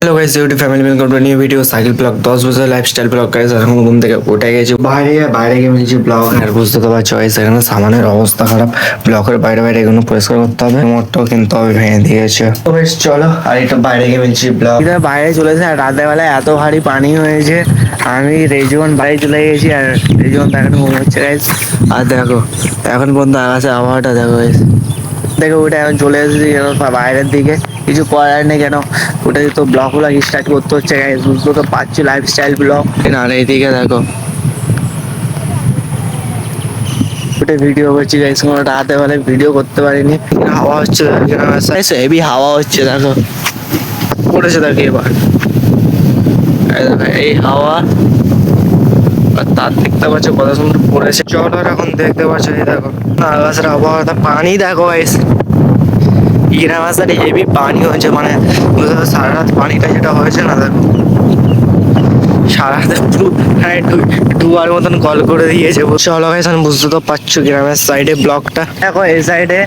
Hello guys, YouTube family welcome to new video cycle blog 10 বছর lifestyle blog guys. এখন ঘুম থেকে উঠে গেছি, বাইরে গিয়ে মিলছি ব্লগ। আর বুঝতে তো পারছো গাইস, এখানে সামানের অবস্থা খারাপ। ব্লকের বাইরে এগুলো পরিষ্কার করতে হবে, মোটরটাও কিন্তু হবে ভেঙে দিয়েছে। তো বেশ চলো আর একটু বাইরে গিয়ে মিলছি ব্লগ। বাইরে চলেছে আর রাতের বেলায় এত ভারী পানি হয়েছে, আমি রেজন বাইরে চলে গেছি আর রেজন এখন ঘুমোচ্ছে গাইস। আর দেখো এখন পর্যন্ত আকাশে আবহাওয়াটা দেখো গাইস, দেখে ওটা এখন চলে এসেছি বাইরের দিকে। কিছু করার নেই, কেন ওটা তো ব্লগ ব্লগ স্টার্ট করতে হচ্ছে গাইস, বুঝতে তো পারছি লাইফস্টাইল ব্লগ। আর এইদিকে দেখো ওটা ভিডিও করছি গাইস, কোনো রাতে বেলা ভিডিও করতে পারিনি। হাওয়া হচ্ছে হেভি হাওয়া হচ্ছে, দেখো পড়েছে দেখো এবার এই হাওয়া। আর তার দেখতে পাচ্ছ কত সুন্দর পড়েছে। চলো এখন দেখতে পাচ্ছ এই দেখো আকাশের আবহাওয়াটা, পানি দেখো গাইস, গ্রাম রাস্তায় হেভি পানি হয়েছে, মানে সারা রাত পানিটা যেটা হয়েছে না দেখো, সারা রাতে পুরো ডুবার মতন কল করে দিয়েছে। চলো গাইস, বুঝতে তো পারছো গ্রামের সাইডে ব্লকটা দেখো, এই সাইডে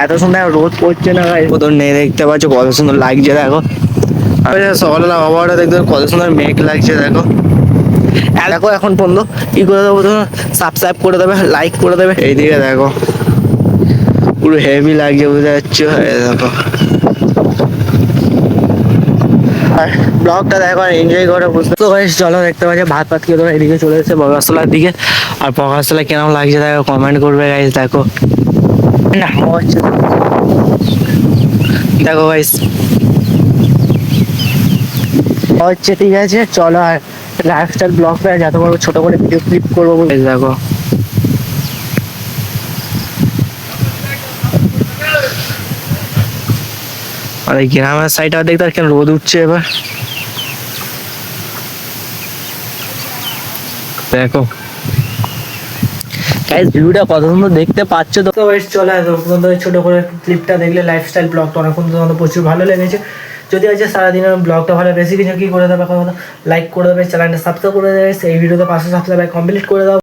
এত সুন্দর রোদ পড়ছে না গাইস, মতন নেই দেখতে পাচ্ছ কত সুন্দর লাগছে দেখো। আমি সকালবেলা আবহাওয়াটা দেখতে কত সুন্দর মেঘ লাগছে দেখো। দেখো এখন পর্যন্ত কি করে দেবো, সাবস্ক্রাইব করে দেবে, লাইক করে দেবে। এইদিকে দেখো পুরো হেভি লাগছে, বুঝতে পারছো। দেখো ব্লগটা দেখো আর এনজয় করে, বুঝতে তো গাইস। চলো দেখতে পাচ্ছি ভাত খেয়ে তোমরা এদিকে চলে এসেছে বগাসতলার দিকে। আর বগাসতলা কেমন লাগছে দেখো, কমেন্ট করবে গাইস। দেখো না হচ্ছে দেখো গাইস হচ্ছে, ঠিক আছে চলো। আর লাইফস্টাইল ব্লগটা যত বড় ছোট করে ভিডিও ক্লিপ করবো দেখো। আর এই গ্রামের সাইডটা দেখতে আর কেন রোদ উঠছে এবার দেখো গাইস, ভিউটা কত সুন্দর দেখতে পাচ্ছ তো। গাইস চলো ছোট করে ক্লিপটা দেখলে লাইফস্টাইল ব্লগটা অনেক তোমাদের প্রচুর ভালো লেগেছে। যদি আজকে সারাদিনের ব্লগটা ভালো, বেশি কিছু কি করে দেবে, লাইক করে দেবে, চ্যানেলটা সাবস্ক্রাইব করে দেবে, এই ভিডিওতে 500 সাবস্ক্রাইব কমপ্লিট করে দাও।